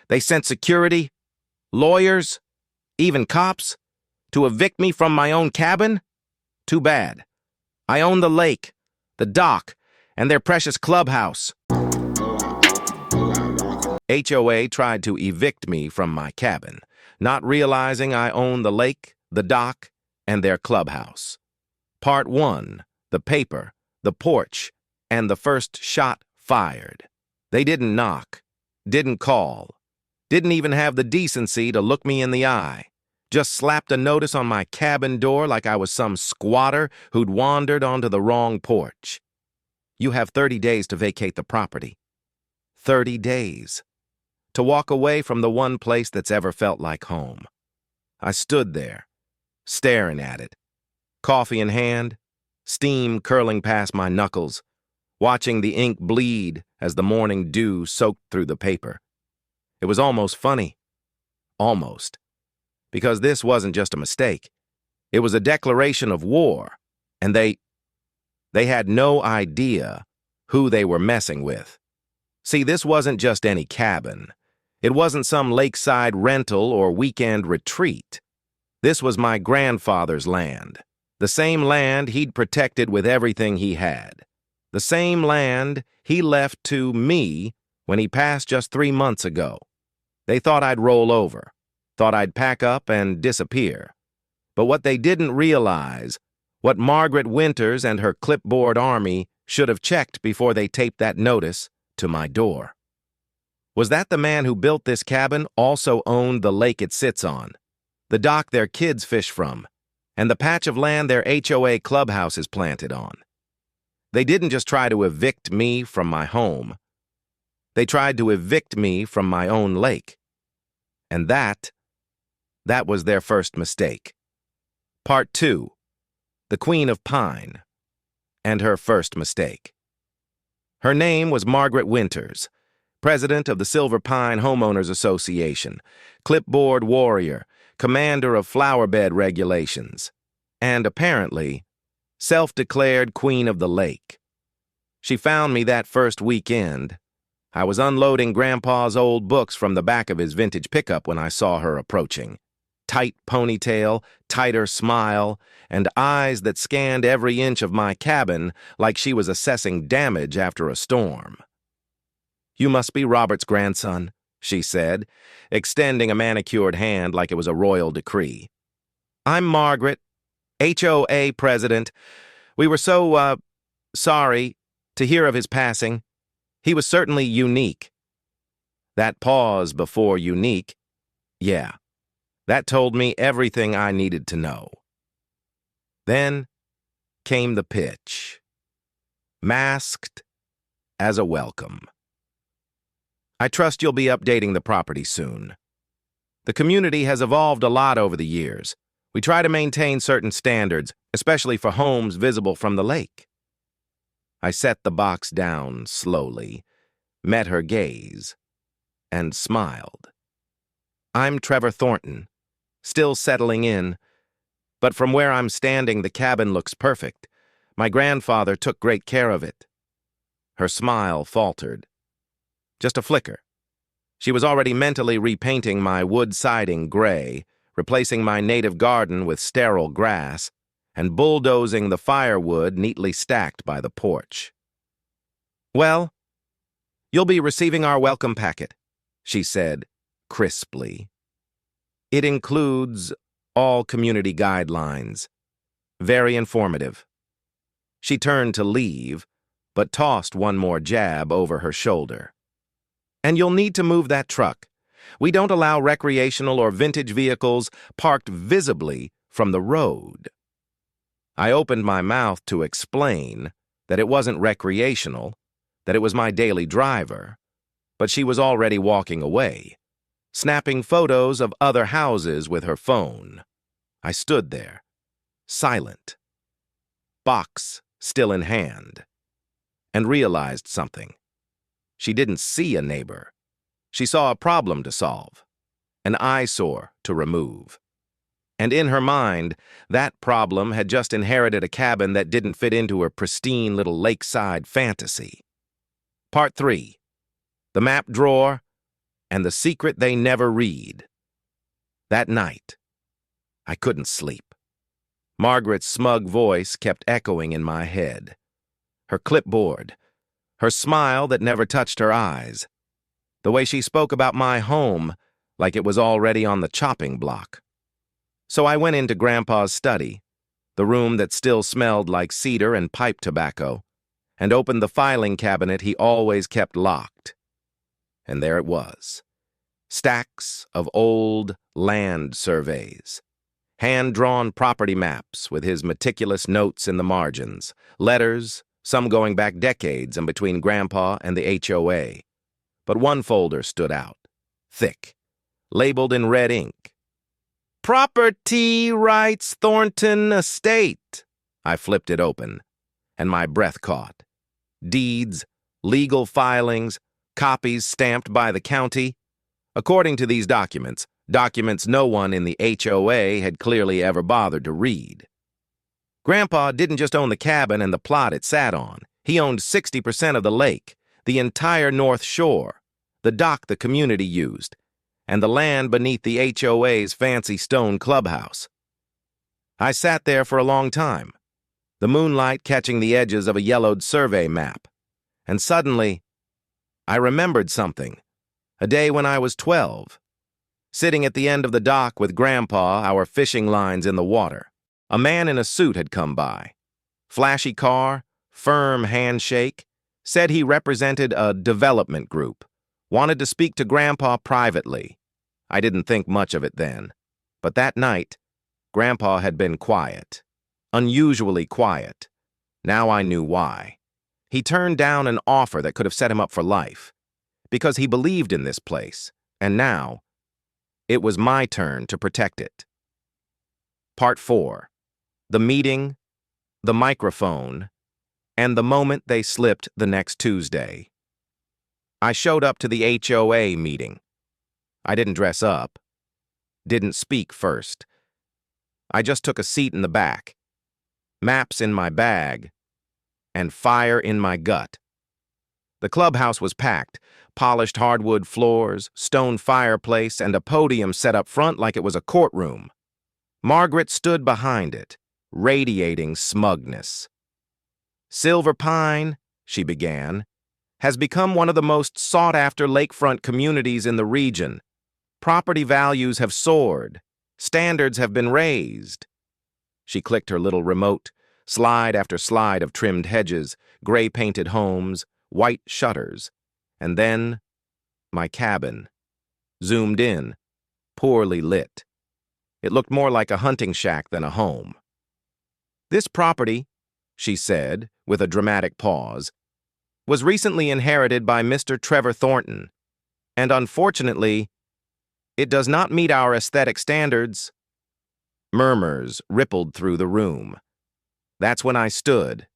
They sent security, lawyers, even cops, to evict me from my own cabin? Too bad. I own the lake, the dock, and their precious clubhouse. HOA tried to evict me from my cabin, not realizing I own the lake, the dock, and their clubhouse. Part 1, the paper, the porch, and the first shot fired. They didn't knock, didn't call, didn't even have the decency to look me in the eye. Just slapped a notice on my cabin door like I was some squatter who'd wandered onto the wrong porch. You have 30 days to vacate the property. 30 days. To walk away from the one place that's ever felt like home. I stood there, staring at it, coffee in hand, steam curling past my knuckles, watching the ink bleed as the morning dew soaked through the paper. It was almost funny. Almost. Because this wasn't just a mistake. It was a declaration of war, and they had no idea who they were messing with. See, this wasn't just any cabin. It wasn't some lakeside rental or weekend retreat. This was my grandfather's land, the same land he'd protected with everything he had, the same land he left to me when he passed just 3 months ago. They thought I'd roll over, thought I'd pack up and disappear. But what they didn't realize, what Margaret Winters and her clipboard army should have checked before they taped that notice to my door, was that the man who built this cabin also owned the lake it sits on, the dock their kids fish from, and the patch of land their HOA clubhouse is planted on. They didn't just try to evict me from my home. They tried to evict me from my own lake. And that was their first mistake. Part 2, the Queen of Pine, and her first mistake. Her name was Margaret Winters, president of the Silver Pine Homeowners Association, clipboard warrior, commander of flowerbed regulations, and apparently, self-declared queen of the lake. She found me that first weekend. I was unloading Grandpa's old books from the back of his vintage pickup when I saw her approaching. Tight ponytail, tighter smile, and eyes that scanned every inch of my cabin like she was assessing damage after a storm. "You must be Robert's grandson," she said, extending a manicured hand like it was a royal decree. "I'm Margaret, HOA president. We were so, sorry to hear of his passing. He was certainly unique." That pause before unique, yeah, that told me everything I needed to know. Then came the pitch, masked as a welcome. "I trust you'll be updating the property soon. The community has evolved a lot over the years. We try to maintain certain standards, especially for homes visible from the lake." I set the box down slowly, met her gaze, and smiled. "I'm Trevor Thornton, still settling in, but from where I'm standing, the cabin looks perfect. My grandfather took great care of it." Her smile faltered. Just a flicker. She was already mentally repainting my wood siding gray, replacing my native garden with sterile grass, and bulldozing the firewood neatly stacked by the porch. "Well, you'll be receiving our welcome packet," she said crisply. "It includes all community guidelines. Very informative." She turned to leave, but tossed one more jab over her shoulder. "And you'll need to move that truck. We don't allow recreational or vintage vehicles parked visibly from the road." I opened my mouth to explain that it wasn't recreational, that it was my daily driver, but she was already walking away, snapping photos of other houses with her phone. I stood there, silent, box still in hand, and realized something. She didn't see a neighbor. She saw a problem to solve, an eyesore to remove. And in her mind, that problem had just inherited a cabin that didn't fit into her pristine little lakeside fantasy. Part 3. The map drawer and the secret they never read. That night, I couldn't sleep. Margaret's smug voice kept echoing in my head. Her clipboard, her smile that never touched her eyes, the way she spoke about my home like it was already on the chopping block. So I went into Grandpa's study, the room that still smelled like cedar and pipe tobacco, and opened the filing cabinet he always kept locked. And there it was. Stacks of old land surveys, hand-drawn property maps with his meticulous notes in the margins, letters, some going back decades and between Grandpa and the HOA. But one folder stood out, thick, labeled in red ink. Property Rights Thornton Estate. I flipped it open, and my breath caught. Deeds, legal filings, copies stamped by the county. According to these documents no one in the HOA had clearly ever bothered to read. Grandpa didn't just own the cabin and the plot it sat on. He owned 60% of the lake, the entire North Shore, the dock the community used, and the land beneath the HOA's fancy stone clubhouse. I sat there for a long time, the moonlight catching the edges of a yellowed survey map, and suddenly, I remembered something. A day when I was 12, sitting at the end of the dock with Grandpa, our fishing lines in the water. A man in a suit had come by. Flashy car, firm handshake, said he represented a development group, wanted to speak to Grandpa privately. I didn't think much of it then, but that night, Grandpa had been quiet, unusually quiet. Now I knew why. He turned down an offer that could have set him up for life, because he believed in this place, and now, it was my turn to protect it. Part 4. The meeting, the microphone, and the moment they slipped the next Tuesday. I showed up to the HOA meeting. I didn't dress up, didn't speak first. I just took a seat in the back, maps in my bag, and fire in my gut. The clubhouse was packed, polished hardwood floors, stone fireplace, and a podium set up front like it was a courtroom. Margaret stood behind it, radiating smugness. Silver Pine, she began, has become one of the most sought-after lakefront communities in the region. Property values have soared. Standards have been raised. She clicked her little remote, slide after slide of trimmed hedges, gray-painted homes, white shutters, and then my cabin. Zoomed in, poorly lit. It looked more like a hunting shack than a home. This property, she said, with a dramatic pause, was recently inherited by Mr. Trevor Thornton, and unfortunately, it does not meet our aesthetic standards. Murmurs rippled through the room. That's when I stood.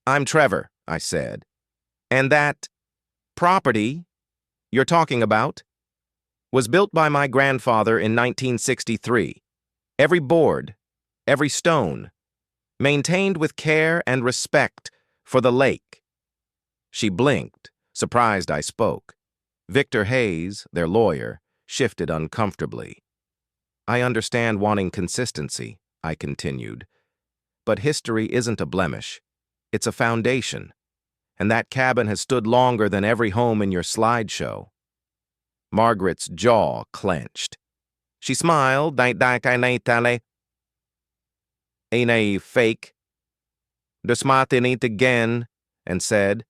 I'm Trevor, I said, and that property you're talking about was built by my grandfather in 1963. Every board, every stone, maintained with care and respect for the lake. She blinked, surprised I spoke. Victor Hayes, their lawyer, shifted uncomfortably. I understand wanting consistency, I continued, but history isn't a blemish. It's a foundation, and that cabin has stood longer than every home in your slideshow. Margaret's jaw clenched. She smiled, ain't a fake, the smart ain't again, and said,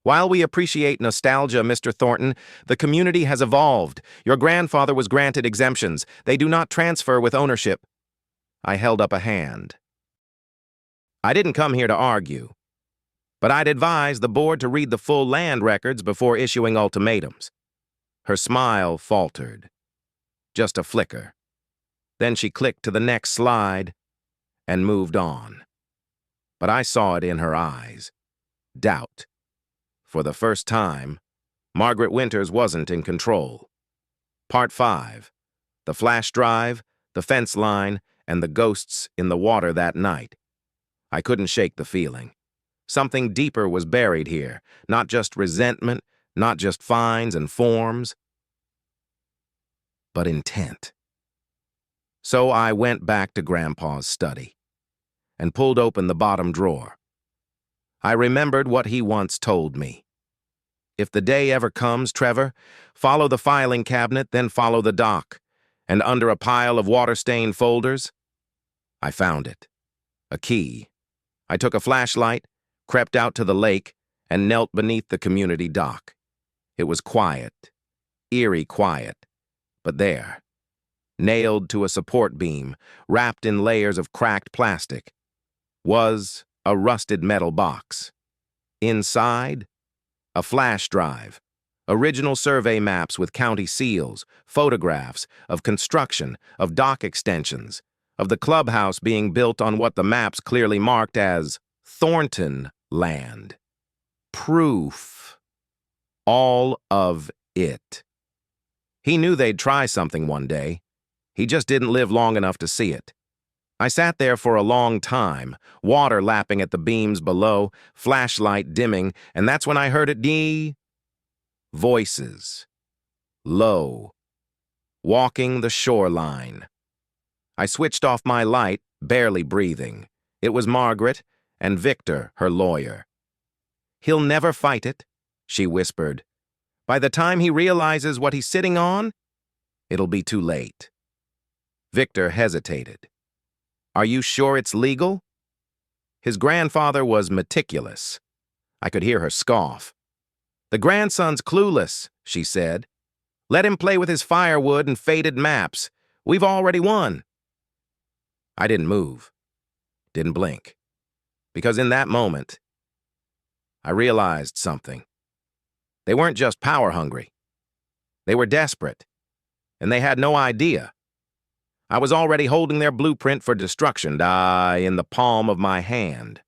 While we appreciate nostalgia, Mr. Thornton, the community has evolved. Your grandfather was granted exemptions. They do not transfer with ownership. I held up a hand. I didn't come here to argue, but I'd advise the board to read the full land records before issuing ultimatums. Her smile faltered. Just a flicker. Then she clicked to the next slide and moved on. But I saw it in her eyes. Doubt. For the first time, Margaret Winters wasn't in control. Part 5. The flash drive, the fence line, and the ghosts in the water that night. I couldn't shake the feeling. Something deeper was buried here, not just resentment, not just fines and forms, but intent. So I went back to Grandpa's study and pulled open the bottom drawer. I remembered what he once told me. If the day ever comes, Trevor, follow the filing cabinet, then follow the dock, and under a pile of water-stained folders, I found it. A key. I took a flashlight, crept out to the lake, and knelt beneath the community dock. It was quiet, eerie quiet, but there, nailed to a support beam, wrapped in layers of cracked plastic, was a rusted metal box. Inside, a flash drive, original survey maps with county seals, photographs of construction, of dock extensions, of the clubhouse being built on what the maps clearly marked as Thornton land. Proof. All of it. He knew they'd try something one day. He just didn't live long enough to see it. I sat there for a long time, water lapping at the beams below, flashlight dimming, and that's when I heard it. Voices. Low. Walking the shoreline. I switched off my light, barely breathing. It was Margaret and Victor, her lawyer. "He'll never fight it," she whispered. "By the time he realizes what he's sitting on, it'll be too late." Victor hesitated. "Are you sure it's legal?" His grandfather was meticulous. I could hear her scoff. "The grandson's clueless," she said. "Let him play with his firewood and faded maps. We've already won." I didn't move, didn't blink, because in that moment, I realized something. They weren't just power-hungry. They were desperate, and they had no idea. I was already holding their blueprint for destruction in the palm of my hand.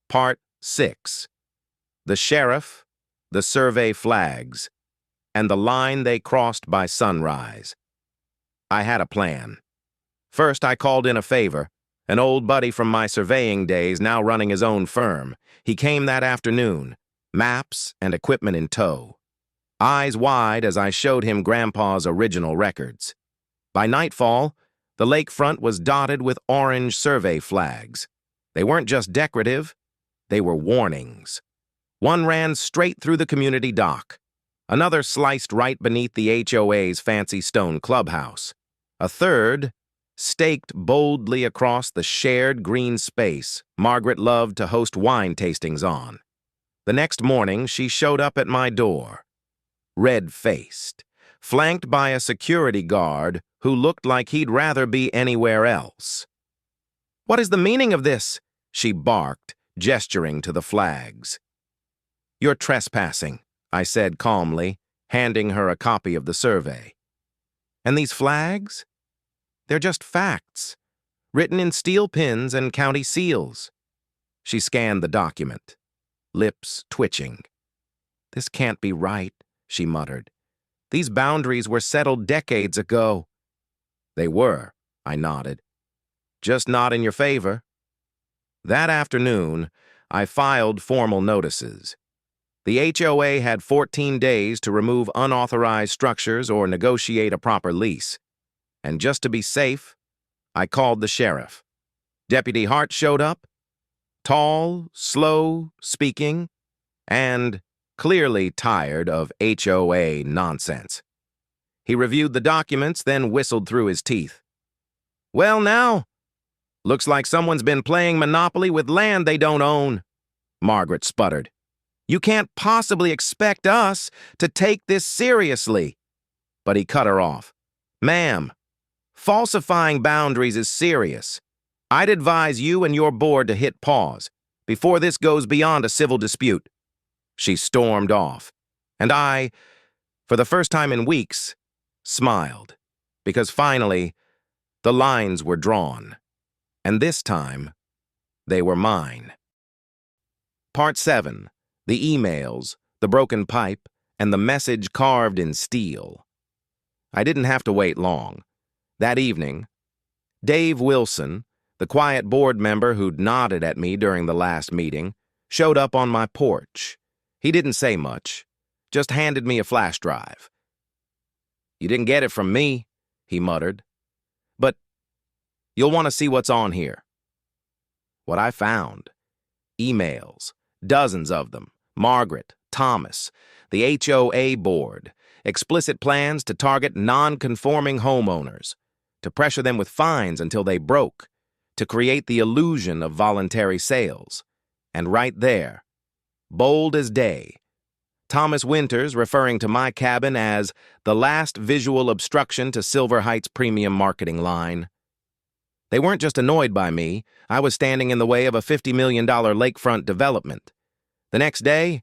Part 6. The sheriff, the survey flags, and the line they crossed by sunrise. I had a plan. First, I called in a favor, an old buddy from my surveying days now running his own firm. He came that afternoon, maps and equipment in tow. Eyes wide as I showed him Grandpa's original records. By nightfall, the lakefront was dotted with orange survey flags. They weren't just decorative, they were warnings. One ran straight through the community dock. Another sliced right beneath the HOA's fancy stone clubhouse. A third staked boldly across the shared green space Margaret loved to host wine tastings on. The next morning, she showed up at my door, red-faced, flanked by a security guard who looked like he'd rather be anywhere else. "What is the meaning of this?" she barked, gesturing to the flags. "You're trespassing," I said calmly, handing her a copy of the survey. "And these flags? They're just facts, written in steel pins and county seals." She scanned the document, lips twitching. "This can't be right," she muttered. "These boundaries were settled decades ago." "They were," I nodded. "Just not in your favor." That afternoon, I filed formal notices. The HOA had 14 days to remove unauthorized structures or negotiate a proper lease. And just to be safe, I called the sheriff. Deputy Hart showed up, tall, slow speaking, and clearly tired of HOA nonsense. He reviewed the documents, then whistled through his teeth. "Well now, looks like someone's been playing Monopoly with land they don't own," Margaret sputtered. "You can't possibly expect us to take this seriously." But he cut her off. "Ma'am, falsifying boundaries is serious. I'd advise you and your board to hit pause before this goes beyond a civil dispute." She stormed off, and I, for the first time in weeks, smiled, because finally, the lines were drawn, and this time, they were mine. Part 7. The emails, the broken pipe, and the message carved in steel. I didn't have to wait long. That evening, Dave Wilson, the quiet board member who'd nodded at me during the last meeting, showed up on my porch. He didn't say much, just handed me a flash drive. You didn't get it from me, he muttered. But you'll want to see what's on here. What I found. Emails, dozens of them. Margaret, Thomas, the HOA board, explicit plans to target non-conforming homeowners, to pressure them with fines until they broke, to create the illusion of voluntary sales. And right there, bold as day, Thomas Winters referring to my cabin as the last visual obstruction to Silver Heights' premium marketing line. They weren't just annoyed by me. I was standing in the way of a $50 million lakefront development. The next day,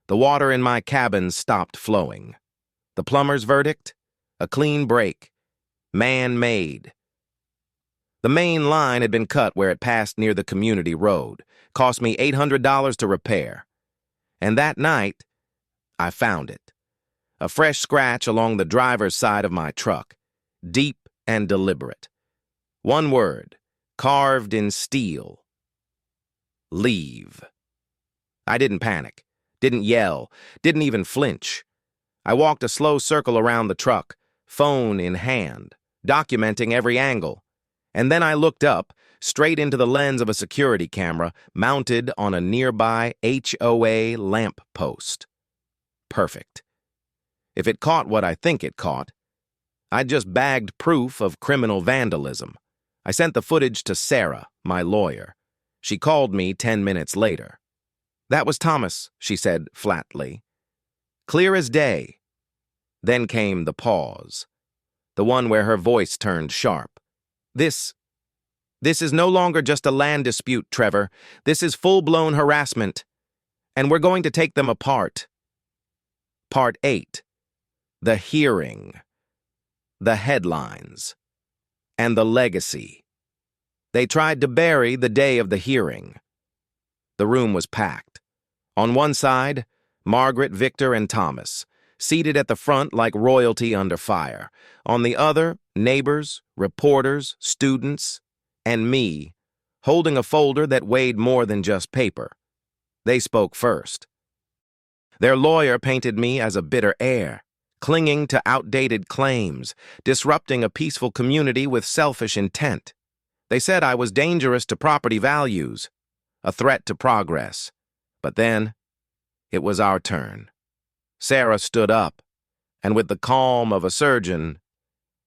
the water in my cabin stopped flowing. The plumber's verdict? A clean break. Man-made. The main line had been cut where it passed near the community road. Cost me $800 to repair. And that night, I found it. A fresh scratch along the driver's side of my truck. Deep and deliberate. One word, carved in steel. Leave. I didn't panic, didn't yell, didn't even flinch. I walked a slow circle around the truck, phone in hand, documenting every angle. And then I looked up, straight into the lens of a security camera mounted on a nearby HOA lamp post. Perfect. If it caught what I think it caught, I'd just bagged proof of criminal vandalism. I sent the footage to Sarah, my lawyer. She called me 10 minutes later. That was Thomas, she said flatly. Clear as day. Then came the pause, the one where her voice turned sharp. This is no longer just a land dispute, Trevor. This is full-blown harassment, and we're going to take them apart. Part 8. The hearing. The headlines. And the legacy. They tried to bury the day of the hearing. The room was packed. On one side, Margaret, Victor, and Thomas, seated at the front like royalty under fire. On the other, neighbors, reporters, students, and me, holding a folder that weighed more than just paper. They spoke first. Their lawyer painted me as a bitter heir, clinging to outdated claims, disrupting a peaceful community with selfish intent. They said I was dangerous to property values, a threat to progress. But then, it was our turn. Sarah stood up, and with the calm of a surgeon,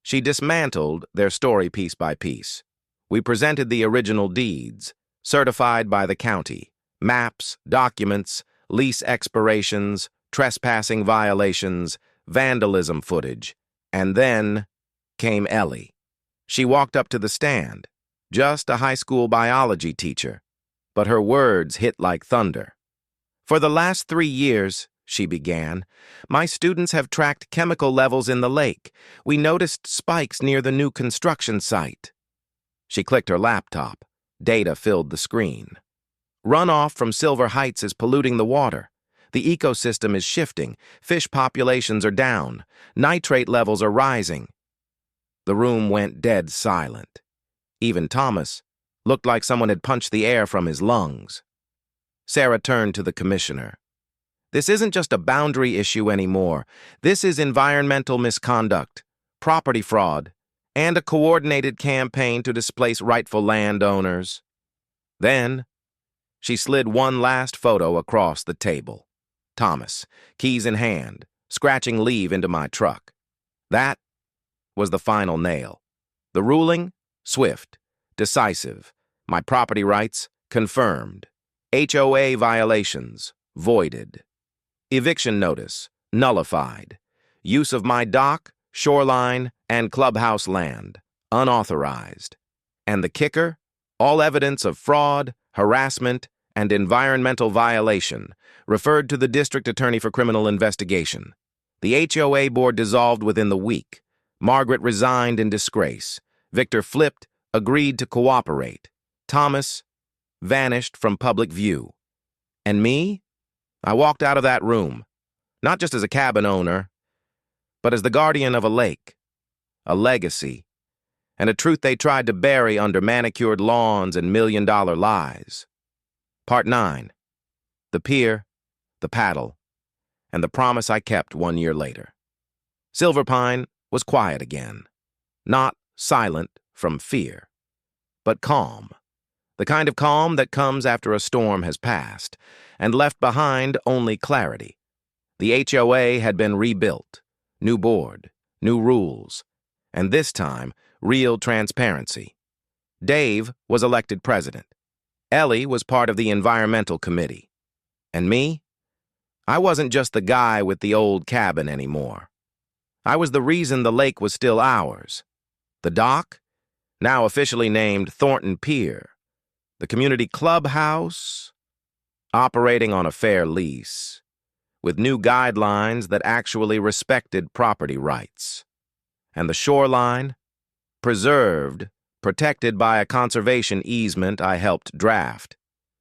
she dismantled their story piece by piece. We presented the original deeds, certified by the county, maps, documents, lease expirations, trespassing violations, vandalism footage. And then came Ellie. She walked up to the stand, just a high school biology teacher, but her words hit like thunder. For the last 3 years, she began, my students have tracked chemical levels in the lake. We noticed spikes near the new construction site. She clicked her laptop. Data filled the screen. Runoff from Silver Heights is polluting the water. The ecosystem is shifting. Fish populations are down. Nitrate levels are rising. The room went dead silent. Even Thomas looked like someone had punched the air from his lungs. Sarah turned to the commissioner. This isn't just a boundary issue anymore. This is environmental misconduct, property fraud, and a coordinated campaign to displace rightful landowners. Then, she slid one last photo across the table. Thomas, keys in hand, scratching leave into my truck. That was the final nail. The ruling? Swift, decisive. My property rights? Confirmed. HOA violations? Voided. Eviction notice? Nullified. Use of my dock, shoreline, and clubhouse land? Unauthorized. And the kicker? All evidence of fraud, harassment, and environmental violation referred to the District Attorney for Criminal Investigation. The HOA board dissolved within the week. Margaret resigned in disgrace. Victor flipped, agreed to cooperate. Thomas vanished from public view. And me? I walked out of that room, not just as a cabin owner, but as the guardian of a lake, a legacy, and a truth they tried to bury under manicured lawns and million-dollar lies. Part 9. The pier, the paddle, and the promise I kept 1 year later. Silver Pine, was quiet again. Not silent from fear, but calm. The kind of calm that comes after a storm has passed, and left behind only clarity. The HOA had been rebuilt, new board, new rules, and this time, real transparency. Dave was elected president. Ellie was part of the environmental committee. And me? I wasn't just the guy with the old cabin anymore. I was the reason the lake was still ours. The dock, now officially named Thornton Pier. The community clubhouse, operating on a fair lease, with new guidelines that actually respected property rights. And the shoreline, preserved, protected by a conservation easement I helped draft,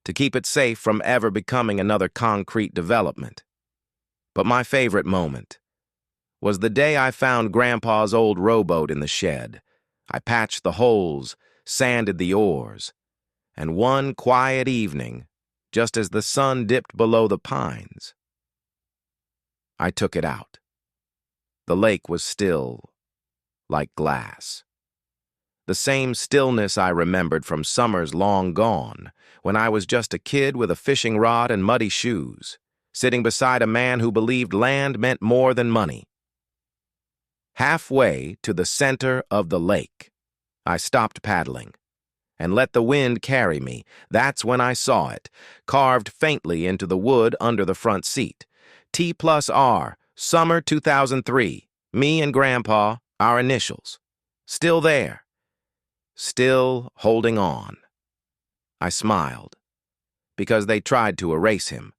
to keep it safe from ever becoming another concrete development. But my favorite moment was the day I found Grandpa's old rowboat in the shed. I patched the holes, sanded the oars, and one quiet evening, just as the sun dipped below the pines, I took it out. The lake was still, like glass. The same stillness I remembered from summers long gone, when I was just a kid with a fishing rod and muddy shoes, sitting beside a man who believed land meant more than money. Halfway to the center of the lake, I stopped paddling and let the wind carry me. That's when I saw it, carved faintly into the wood under the front seat. T+R, summer 2003, me and Grandpa, our initials. Still there. Still holding on. I smiled, because they tried to erase him,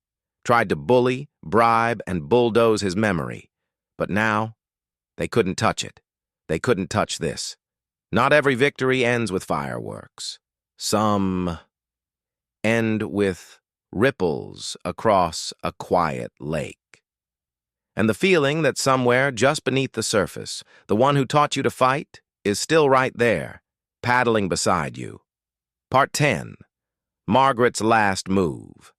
tried to bully, bribe, and bulldoze his memory. But now, they couldn't touch it. They couldn't touch this. Not every victory ends with fireworks. Some end with ripples across a quiet lake. And the feeling that somewhere just beneath the surface, the one who taught you to fight is still right there, paddling beside you. Part 10, Margaret's last move.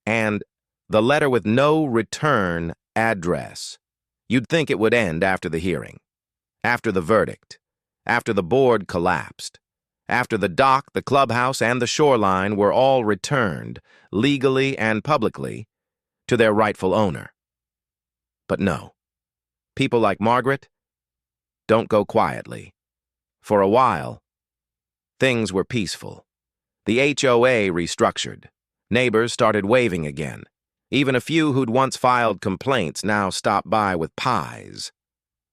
And the letter with no return address. You'd think it would end after the hearing, after the verdict, after the board collapsed, after the dock, the clubhouse, and the shoreline were all returned, legally and publicly, to their rightful owner. But no, people like Margaret don't go quietly. For a while, things were peaceful. The HOA restructured. Neighbors started waving again. Even a few who'd once filed complaints now stopped by with pies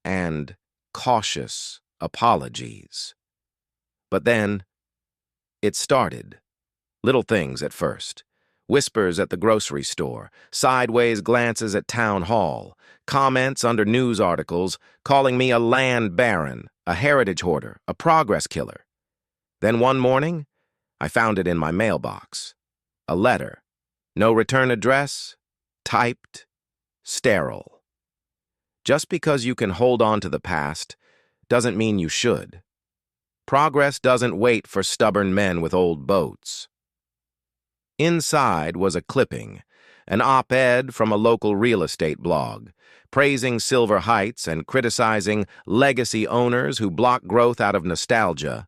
and cautious apologies. But then, it started. Little things at first. Whispers at the grocery store, sideways glances at town hall, comments under news articles calling me a land baron, a heritage hoarder, a progress killer. Then one morning, I found it in my mailbox. A letter. No return address, typed, sterile. Just because you can hold on to the past doesn't mean you should. Progress doesn't wait for stubborn men with old boats. Inside was a clipping, an op-ed from a local real estate blog, praising Silver Heights and criticizing legacy owners who block growth out of nostalgia.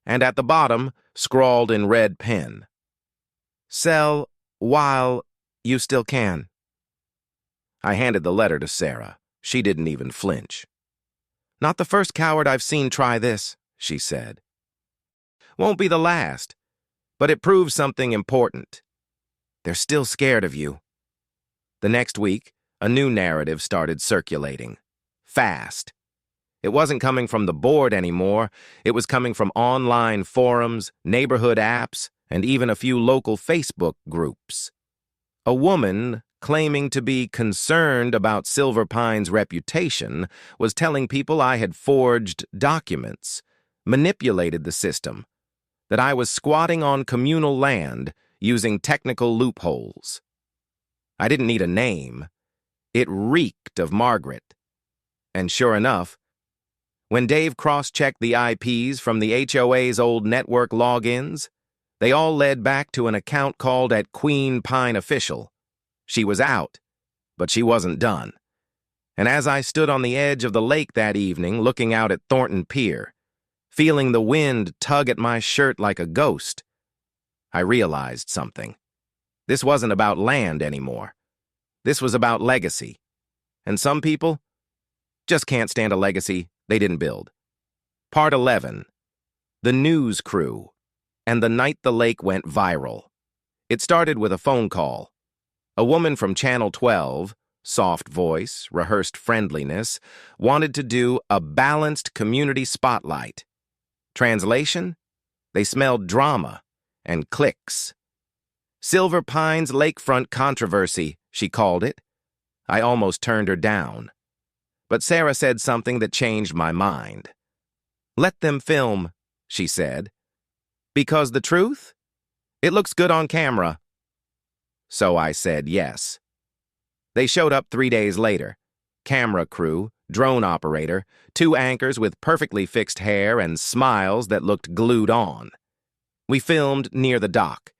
And at the bottom, scrawled in red pen, "Sell while you still can." I handed the letter to Sarah. She didn't even flinch. "Not the first coward I've seen try this," she said. "Won't be the last, but it proves something important. They're still scared of you." The next week, a new narrative started circulating. Fast. It wasn't coming from the board anymore. It was coming from online forums, neighborhood apps, and even a few local Facebook groups. A woman claiming to be concerned about Silver Pine's reputation was telling people I had forged documents, manipulated the system, that I was squatting on communal land using technical loopholes. I didn't need a name. It reeked of Margaret. And sure enough, when Dave cross-checked the IPs from the HOA's old network logins, they all led back to an account called at Queen Pine Official. She was out, but she wasn't done. And as I stood on the edge of the lake that evening, looking out at Thornton Pier, feeling the wind tug at my shirt like a ghost, I realized something. This wasn't about land anymore. This was about legacy. And some people just can't stand a legacy they didn't build. Part 11. The News Crew, and the night the lake went viral. It started with a phone call. A woman from Channel 12, soft voice, rehearsed friendliness, wanted to do a balanced community spotlight. Translation? They smelled drama and clicks. Silver Pines Lakefront Controversy, she called it. I almost turned her down. But Sarah said something that changed my mind. Let them film, she said. Because the truth? It looks good on camera. So I said yes. They showed up 3 days later. Camera crew, drone operator, 2 anchors with perfectly fixed hair and smiles that looked glued on. We filmed near the dock.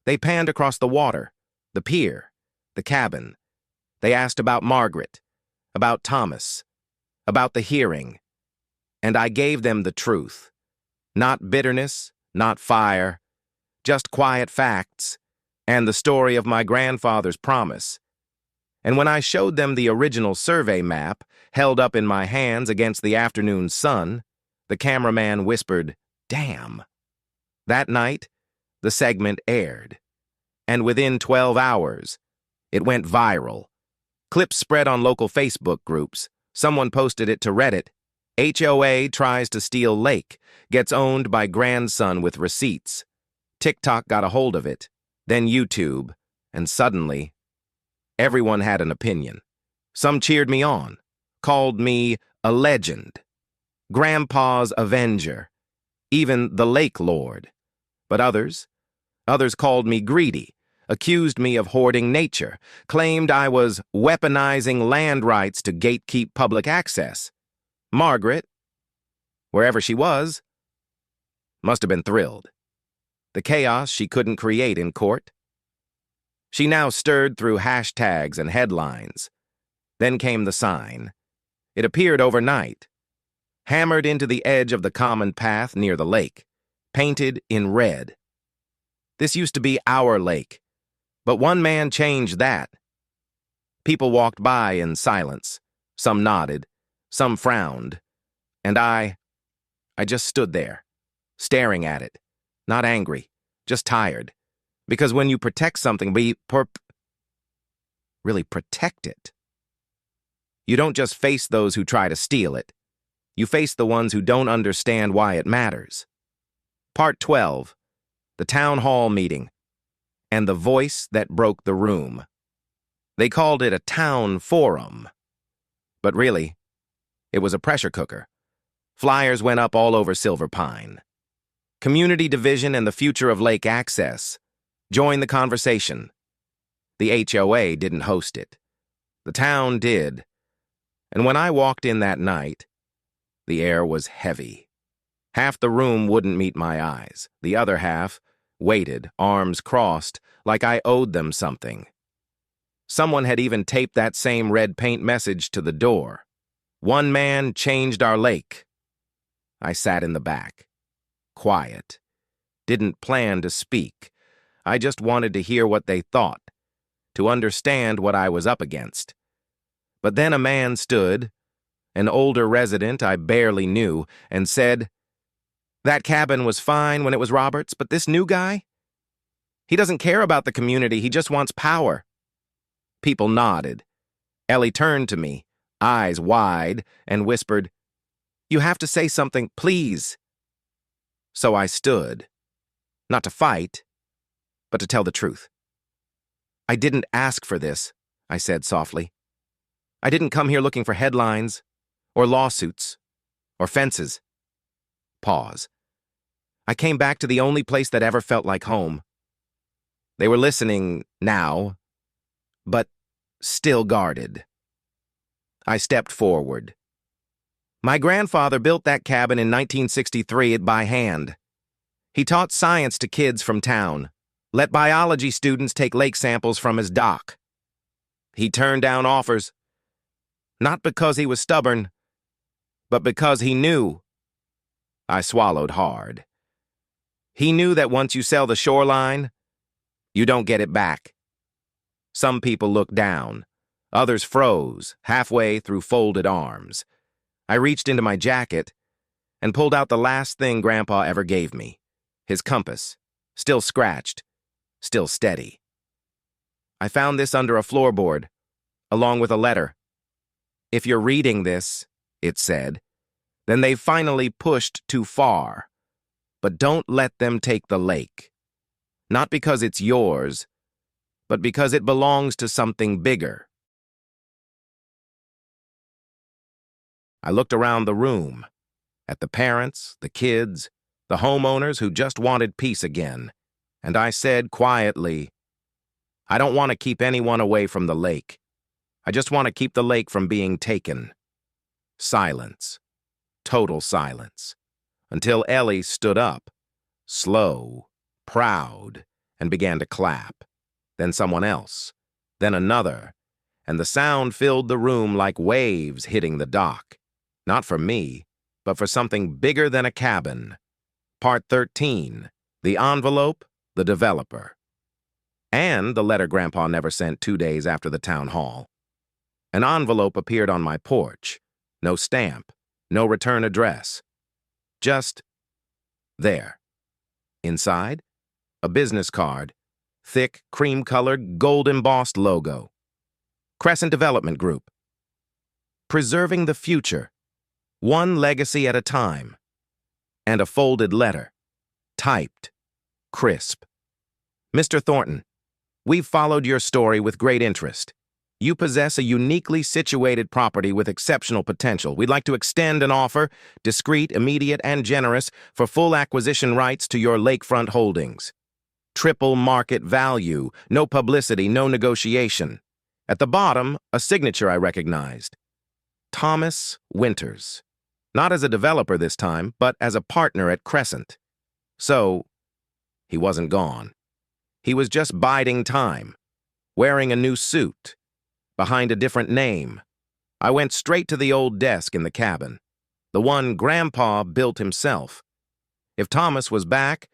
They panned across the water, the pier, the cabin. They asked about Margaret, about Thomas, about the hearing. And I gave them the truth. Not bitterness, not fire, just quiet facts, and the story of my grandfather's promise. And when I showed them the original survey map, held up in my hands against the afternoon sun, the cameraman whispered, "Damn." That night, the segment aired. And within 12 hours, it went viral. Clips spread on local Facebook groups. Someone posted it to Reddit. HOA tries to steal lake, gets owned by grandson with receipts. TikTok got a hold of it, then YouTube, and suddenly, everyone had an opinion. Some cheered me on, called me a legend, Grandpa's Avenger, even the Lake Lord. But others called me greedy, accused me of hoarding nature, claimed I was weaponizing land rights to gatekeep public access. Margaret, wherever she was, must have been thrilled. The chaos she couldn't create in court. She now stirred through hashtags and headlines. Then came the sign. It appeared overnight, hammered into the edge of the common path near the lake, painted in red. This used to be our lake, but one man changed that. People walked by in silence. Some nodded, some frowned, and I just stood there, staring at it, not angry, just tired. Because when you protect something, really protect it. You don't just face those who try to steal it. You face the ones who don't understand why it matters. Part 12, the town hall meeting, and the voice that broke the room. They called it a town forum. But really, it was a pressure cooker. Flyers went up all over Silver Pine. Community division and the future of lake access. Join the conversation. The HOA didn't host it. The town did. And when I walked in that night, the air was heavy. Half the room wouldn't meet my eyes. The other half waited, arms crossed, like I owed them something. Someone had even taped that same red paint message to the door. One man changed our lake. I sat in the back, quiet. Didn't plan to speak. I just wanted to hear what they thought, to understand what I was up against. But then a man stood, an older resident I barely knew, and said, "That cabin was fine when it was Robert's, but this new guy? He doesn't care about the community, he just wants power." People nodded. Ellie turned to me, eyes wide, and whispered, "You have to say something, please." So I stood, not to fight, but to tell the truth. "I didn't ask for this," I said softly. "I didn't come here looking for headlines, or lawsuits, or fences." Pause. I came back to the only place that ever felt like home. They were listening now, but still guarded. I stepped forward. My grandfather built that cabin in 1963 by hand. He taught science to kids from town, let biology students take lake samples from his dock. He turned down offers. Not because he was stubborn, but because he knew. I swallowed hard. He knew that once you sell the shoreline, you don't get it back. Some people looked down. Others froze, halfway through folded arms. I reached into my jacket and pulled out the last thing Grandpa ever gave me, his compass, still scratched, still steady. I found this under a floorboard, along with a letter. If you're reading this, it said, then they've finally pushed too far. But don't let them take the lake. Not because it's yours, but because it belongs to something bigger. I looked around the room, at the parents, the kids, the homeowners who just wanted peace again, and I said quietly, I don't want to keep anyone away from the lake. I just want to keep the lake from being taken. Silence. Total silence. Until Ellie stood up, slow, proud, and began to clap. Then someone else. Then another. And the sound filled the room like waves hitting the dock. Not for me, but for something bigger than a cabin. Part 13. The envelope, the developer. And the letter Grandpa never sent 2 days after the town hall. An envelope appeared on my porch. No stamp, no return address. Just there. Inside, a business card, thick, cream-colored, gold-embossed logo. Crescent Development Group. Preserving the future, one legacy at a time. And a folded letter, typed, crisp. Mr. Thornton, we've followed your story with great interest. You possess a uniquely situated property with exceptional potential. We'd like to extend an offer, discreet, immediate, and generous, for full acquisition rights to your lakefront holdings. Triple market value, no publicity, no negotiation. At the bottom, a signature I recognized. Thomas Winters. Not as a developer this time, but as a partner at Crescent. So, he wasn't gone. He was just biding time, wearing a new suit, behind a different name. I went straight to the old desk in the cabin, the one Grandpa built himself. If Thomas was back,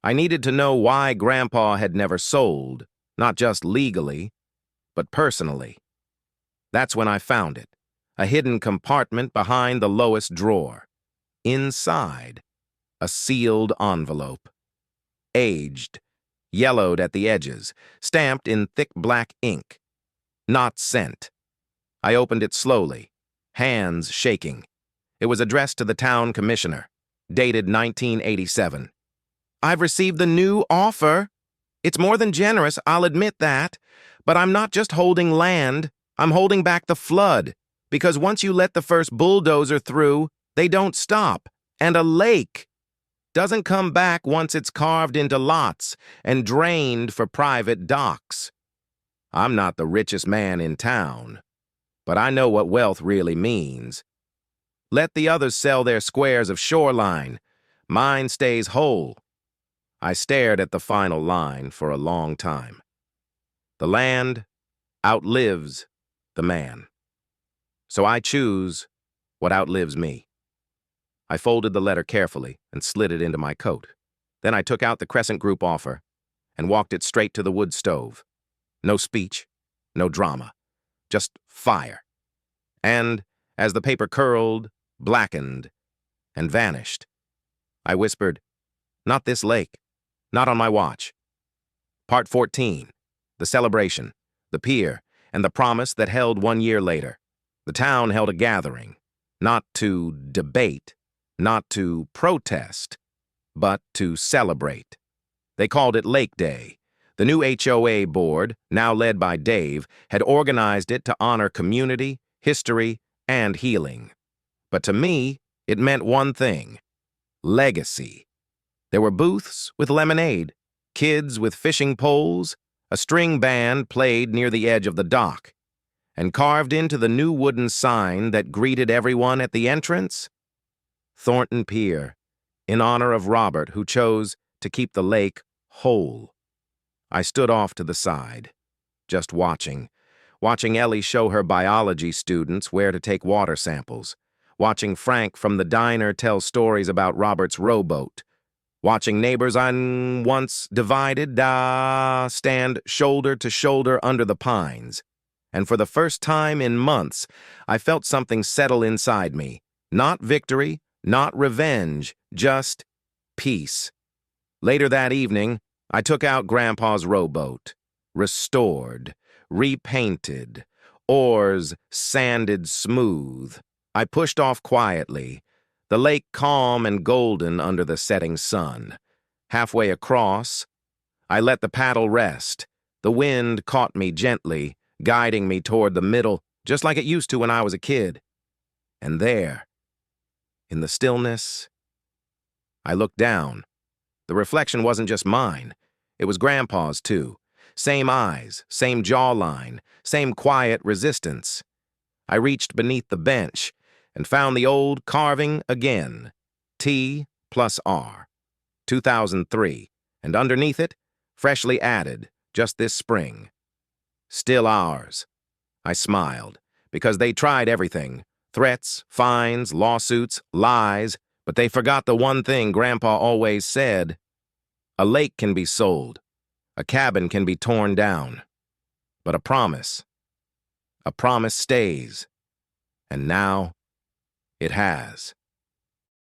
I needed to know why Grandpa had never sold, not just legally, but personally. That's when I found it, a hidden compartment behind the lowest drawer. Inside, a sealed envelope. Aged, yellowed at the edges, stamped in thick black ink. Not sent. I opened it slowly, hands shaking. It was addressed to the town commissioner, dated 1987. I've received the new offer. It's more than generous, I'll admit that. But I'm not just holding land, I'm holding back the flood. Because once you let the first bulldozer through, they don't stop. And a lake doesn't come back once it's carved into lots and drained for private docks. I'm not the richest man in town, but I know what wealth really means. Let the others sell their squares of shoreline. Mine stays whole. I stared at the final line for a long time. The land outlives the man. So I choose what outlives me. I folded the letter carefully and slid it into my coat. Then I took out the Crescent Group offer and walked it straight to the wood stove. No speech, no drama, just fire. And as the paper curled, blackened, and vanished, I whispered, not this lake, not on my watch. Part 14, the celebration, the pier, and the promise that held 1 year later. The town held a gathering, not to debate, not to protest, but to celebrate. They called it Lake Day. The new HOA board, now led by Dave, had organized it to honor community, history, and healing. But to me, it meant one thing: legacy. There were booths with lemonade, kids with fishing poles, a string band played near the edge of the dock, and carved into the new wooden sign that greeted everyone at the entrance, Thornton Pier, in honor of Robert, who chose to keep the lake whole. I stood off to the side, just watching watching Ellie show her biology students where to take water samples, watching Frank from the diner tell stories about Robert's rowboat, watching neighbors I once divided stand shoulder to shoulder under the pines. And for the first time in months, I felt something settle inside me. Not victory, not revenge, just peace. Later that evening, I took out Grandpa's rowboat. Restored, repainted, oars sanded smooth. I pushed off quietly, the lake calm and golden under the setting sun. Halfway across, I let the paddle rest. The wind caught me gently, guiding me toward the middle, just like it used to when I was a kid. And there, in the stillness, I looked down. The reflection wasn't just mine. It was Grandpa's, too. Same eyes, same jawline, same quiet resistance. I reached beneath the bench and found the old carving again. T plus R. 2003. And underneath it, freshly added, just this spring. Still ours. I smiled, because they tried everything. Threats, fines, lawsuits, lies, but they forgot the one thing Grandpa always said. A lake can be sold. A cabin can be torn down. But a promise stays. And now, it has.